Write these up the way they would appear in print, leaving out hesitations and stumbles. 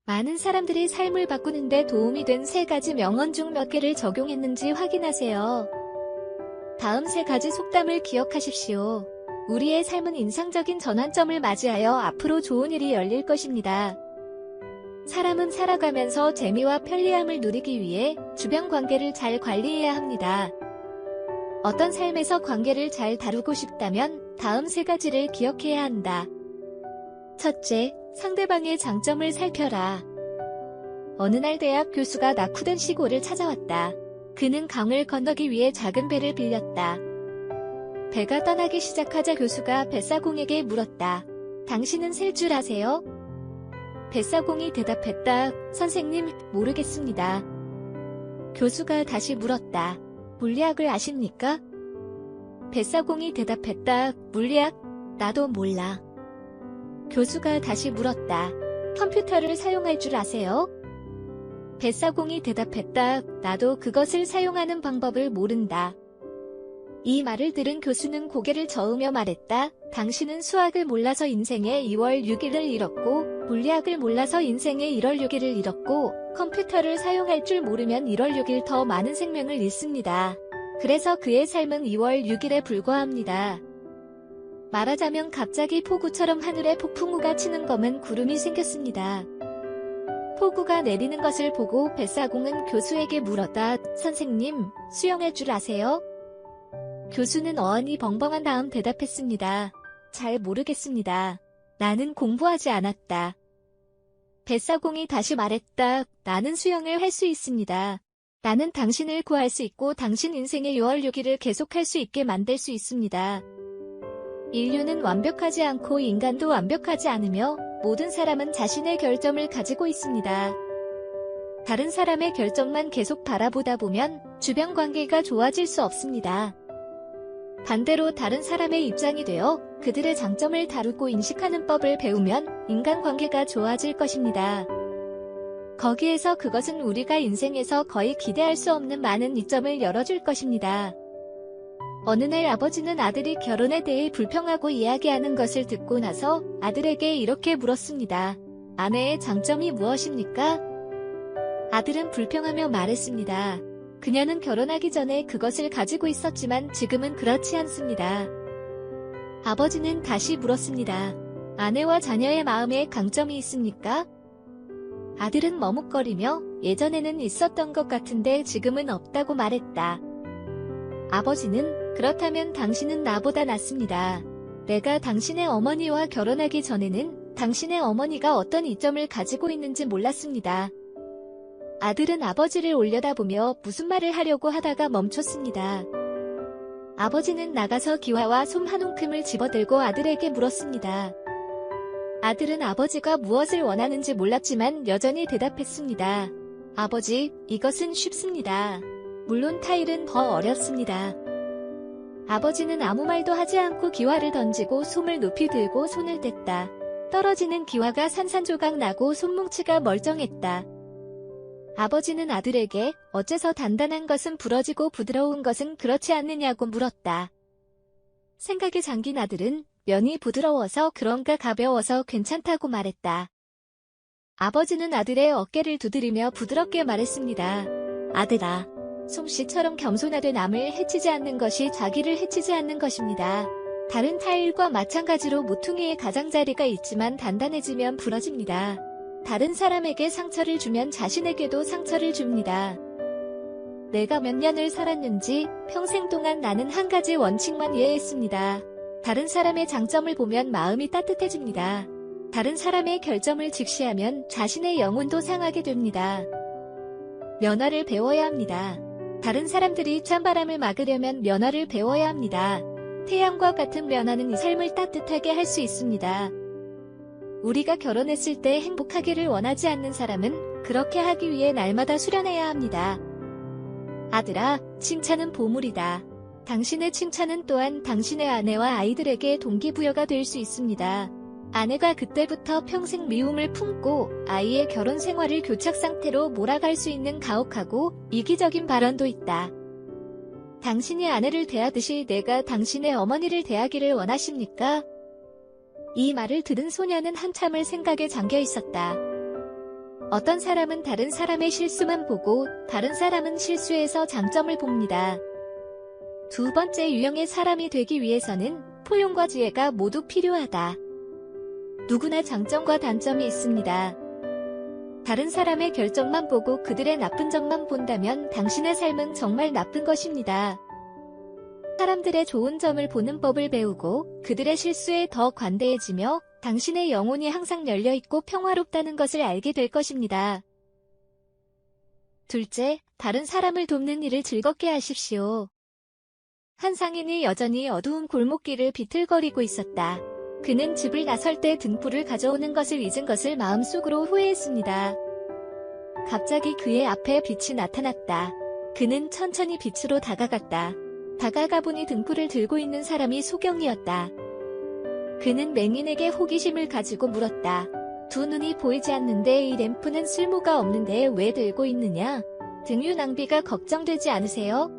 많은 사람들이 삶을 바꾸는데 도움이 된 3가지 명언 중 몇 개를 적용했는지 확인하세요. 다음 3가지 속담을 기억하십시오. 우리의 삶은 인상적인 전환점을 맞이하여 앞으로 좋은 일이 열릴 것입니다. 사람은 살아가면서 재미와 편리함을 누리기 위해 주변 관계를 잘 관리해야 합니다. 어떤 삶에서 관계를 잘 다루고 싶다면 다음 3가지를 기억해야 한다. 첫째, 상대방의 장점을 살펴라. 어느 날 대학 교수가 낙후된 시골을 찾아왔다. 그는 강을 건너기 위해 작은 배를 빌렸다. 배가 떠나기 시작하자 교수가 뱃사공에게 물었다. 당신은 셀 줄 아세요? 뱃사공이 대답했다. 선생님, 모르겠습니다. 교수가 다시 물었다. 물리학을 아십니까? 뱃사공이 대답했다. 물리학? 나도 몰라. 교수가 다시 물었다. 컴퓨터를 사용할 줄 아세요? 뱃사공이 대답했다. 나도 그것을 사용하는 방법을 모른다. 이 말을 들은 교수는 고개를 저으며 말했다. 당신은 수학을 몰라서 인생의 2월 6일을 잃었고, 물리학을 몰라서 인생의 1월 6일을 잃었고, 컴퓨터를 사용할 줄 모르면 1월 6일 더 많은 생명을 잃습니다. 그래서 그의 삶은 2월 6일에 불과합니다. 말하자면 갑자기 폭우처럼 하늘에 폭풍우가 치는 검은 구름이 생겼습니다. 폭우가 내리는 것을 보고 뱃사공은 교수에게 물었다. 선생님, 수영할 줄 아세요? 교수는 어안이 벙벙한 다음 대답했습니다. 잘 모르겠습니다. 나는 공부하지 않았다. 뱃사공이 다시 말했다. 나는 수영을 할 수 있습니다. 나는 당신을 구할 수 있고 당신 인생의 6월 6일을 계속할 수 있게 만들 수 있습니다. 인류는 완벽하지 않고 인간도 완벽하지 않으며 모든 사람은 자신의 결점을 가지고 있습니다. 다른 사람의 결점만 계속 바라보다 보면 주변 관계가 좋아질 수 없습니다. 반대로 다른 사람의 입장이 되어 그들의 장점을 다루고 인식하는 법을 배우면 인간관계가 좋아질 것입니다. 거기에서 그것은 우리가 인생에서 거의 기대할 수 없는 많은 이점을 열어줄 것입니다. 어느 날 아버지는 아들이 결혼에 대해 불평하고 이야기하는 것을 듣고 나서 아들에게 이렇게 물었습니다. 아내의 장점이 무엇입니까? 아들은 불평하며 말했습니다. 그녀는 결혼하기 전에 그것을 가지고 있었지만 지금은 그렇지 않습니다. 아버지는 다시 물었습니다. 아내와 자녀의 마음에 강점이 있습니까? 아들은 머뭇거리며 예전에는 있었던 것 같은데 지금은 없다고 말했다. 아버지는 그렇다면 당신은 나보다 낫습니다. 내가 당신의 어머니와 결혼하기 전에는 당신의 어머니가 어떤 이점을 가지고 있는지 몰랐습니다. 아들은 아버지를 올려다보며 무슨 말을 하려고 하다가 멈췄습니다. 아버지는 나가서 기와와 솜 한 움큼을 집어들고 아들에게 물었습니다. 아들은 아버지가 무엇을 원하는지 몰랐지만 여전히 대답했습니다. 아버지, 이것은 쉽습니다. 물론 타일은 더 어렵습니다. 아버지는 아무 말도 하지 않고 기와를 던지고 솜을 높이 들고 손을 댔다. 떨어지는 기와가 산산조각 나고 솜뭉치가 멀쩡했다. 아버지는 아들에게 어째서 단단한 것은 부러지고 부드러운 것은 그렇지 않느냐고 물었다. 생각에 잠긴 아들은 면이 부드러워서 그런가 가벼워서 괜찮다고 말했다. 아버지는 아들의 어깨를 두드리며 부드럽게 말했습니다. 아들아, 솜씨처럼 겸손하되 남을 해치지 않는 것이 자기를 해치지 않는 것입니다. 다른 타일과 마찬가지로 모퉁이에 가장자리가 있지만 단단해지면 부러집니다. 다른 사람에게 상처를 주면 자신에게도 상처를 줍니다. 내가 몇 년을 살았는지 평생 동안 나는 한 가지 원칙만 이해했습니다. 다른 사람의 장점을 보면 마음이 따뜻해집니다. 다른 사람의 결점을 직시하면 자신의 영혼도 상하게 됩니다. 면허를 배워야 합니다. 다른 사람들이 찬바람을 막으려면 면허를 배워야 합니다. 태양과 같은 면허는 이 삶을 따뜻하게 할 수 있습니다. 우리가 결혼했을 때 행복하기를 원하지 않는 사람은 그렇게 하기 위해 날마다 수련해야 합니다. 아들아, 칭찬은 보물이다. 당신의 칭찬은 또한 당신의 아내와 아이들에게 동기부여가 될 수 있습니다. 아내가 그때부터 평생 미움을 품고 아이의 결혼 생활을 교착 상태로 몰아갈 수 있는 가혹하고 이기적인 발언도 있다. 당신이 아내를 대하듯이 내가 당신의 어머니를 대하기를 원하십니까? 이 말을 들은 소녀는 한참을 생각에 잠겨 있었다. 어떤 사람은 다른 사람의 실수만 보고 다른 사람은 실수에서 장점을 봅니다. 두 번째 유형의 사람이 되기 위해서는 포용과 지혜가 모두 필요하다. 누구나 장점과 단점이 있습니다. 다른 사람의 결정만 보고 그들의 나쁜 점만 본다면 당신의 삶은 정말 나쁜 것입니다. 사람들의 좋은 점을 보는 법을 배우고 그들의 실수에 더 관대해지며 당신의 영혼이 항상 열려있고 평화롭다는 것을 알게 될 것입니다. 둘째, 다른 사람을 돕는 일을 즐겁게 하십시오. 한 상인이 여전히 어두운 골목길을 비틀거리고 있었다. 그는 집을 나설 때 등불을 가져오는 것을 잊은 것을 마음속으로 후회했습니다. 갑자기 그의 앞에 빛이 나타났다. 그는 천천히 빛으로 다가갔다. 다가가 보니 등불을 들고 있는 사람이 소경이었다. 그는 맹인에게 호기심을 가지고 물었다. 두 눈이 보이지 않는데 이 램프는 쓸모가 없는데 왜 들고 있느냐? 등유 낭비가 걱정되지 않으세요?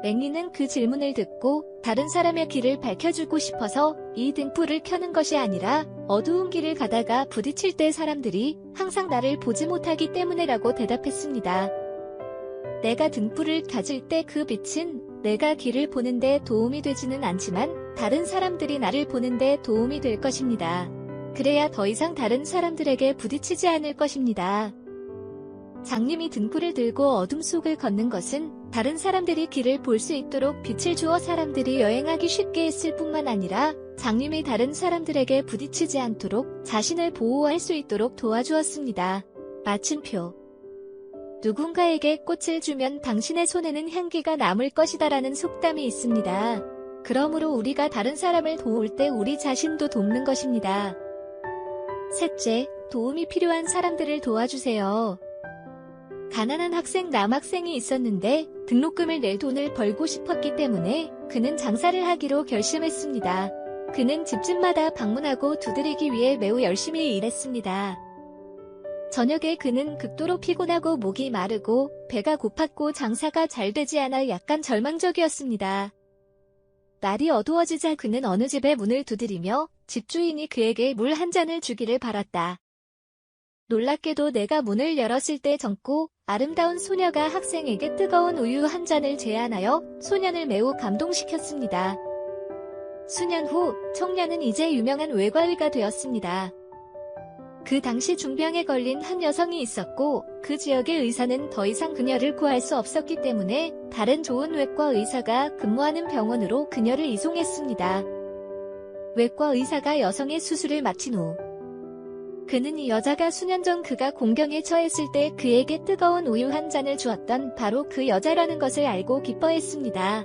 맹인은 그 질문을 듣고 다른 사람의 길을 밝혀주고 싶어서 이 등불을 켜는 것이 아니라 어두운 길을 가다가 부딪힐 때 사람들이 항상 나를 보지 못하기 때문에라고 대답했습니다. 내가 등불을 가질 때 그 빛은 내가 길을 보는데 도움이 되지는 않지만 다른 사람들이 나를 보는데 도움이 될 것입니다. 그래야 더 이상 다른 사람들에게 부딪히지 않을 것입니다. 장님이 등불을 들고 어둠 속을 걷는 것은 다른 사람들이 길을 볼 수 있도록 빛을 주어 사람들이 여행하기 쉽게 했을 뿐만 아니라 장님이 다른 사람들에게 부딪히지 않도록 자신을 보호할 수 있도록 도와주었습니다. 마침표. 누군가에게 꽃을 주면 당신의 손에는 향기가 남을 것이다라는 속담이 있습니다. 그러므로 우리가 다른 사람을 도울 때 우리 자신도 돕는 것입니다. 셋째, 도움이 필요한 사람들을 도와주세요. 가난한 학생 남학생이 있었는데 등록금을 낼 돈을 벌고 싶었기 때문에 그는 장사를 하기로 결심했습니다. 그는 집집마다 방문하고 두드리기 위해 매우 열심히 일했습니다. 저녁에 그는 극도로 피곤하고 목이 마르고 배가 고팠고 장사가 잘 되지 않아 약간 절망적이었습니다. 날이 어두워지자 그는 어느 집의 문을 두드리며 집주인이 그에게 물 한 잔을 주기를 바랐다. 놀랍게도 내가 문을 열었을 때 젊고 아름다운 소녀가 학생에게 뜨거운 우유 한 잔을 제안하여 소년을 매우 감동시켰습니다. 수년 후 청년은 이제 유명한 외과의가 되었습니다. 그 당시 중병에 걸린 한 여성이 있었고 그 지역의 의사는 더 이상 그녀를 구할 수 없었기 때문에 다른 좋은 외과 의사가 근무하는 병원으로 그녀를 이송했습니다. 외과 의사가 여성의 수술을 마친 후 그는 이 여자가 수년 전 그가 공경에 처했을 때 그에게 뜨거운 우유 한 잔을 주었던 바로 그 여자라는 것을 알고 기뻐했습니다.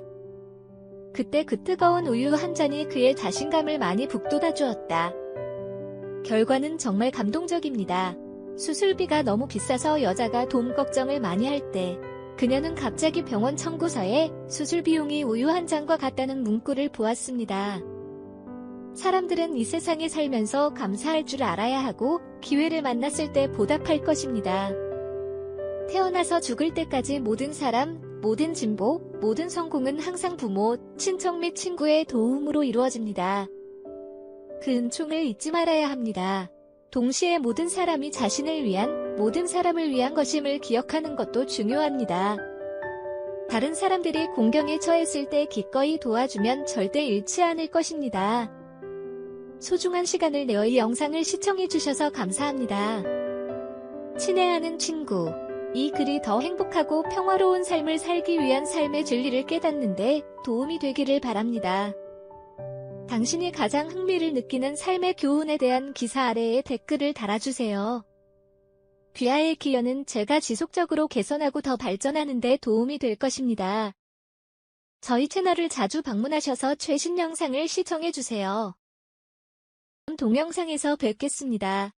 그때 그 뜨거운 우유 한 잔이 그의 자신감을 많이 북돋아 주었다. 결과는 정말 감동적입니다. 수술비가 너무 비싸서 여자가 돈 걱정을 많이 할 때 그녀는 갑자기 병원 청구서에 수술 비용이 우유 한 잔과 같다는 문구를 보았습니다. 사람들은 이 세상에 살면서 감사할 줄 알아야 하고 기회를 만났을 때 보답할 것입니다. 태어나서 죽을 때까지 모든 사람, 모든 진보, 모든 성공은 항상 부모, 친척 및 친구의 도움으로 이루어집니다. 그 은총을 잊지 말아야 합니다. 동시에 모든 사람이 자신을 위한, 모든 사람을 위한 것임을 기억하는 것도 중요합니다. 다른 사람들이 공경에 처했을 때 기꺼이 도와주면 절대 잃지 않을 것입니다. 소중한 시간을 내어 이 영상을 시청해주셔서 감사합니다. 친애하는 친구. 이 글이 더 행복하고 평화로운 삶을 살기 위한 삶의 진리를 깨닫는데 도움이 되기를 바랍니다. 당신이 가장 흥미를 느끼는 삶의 교훈에 대한 기사 아래에 댓글을 달아주세요. 귀하의 기여는 제가 지속적으로 개선하고 더 발전하는 데 도움이 될 것입니다. 저희 채널을 자주 방문하셔서 최신 영상을 시청해주세요. 다음 동영상에서 뵙겠습니다.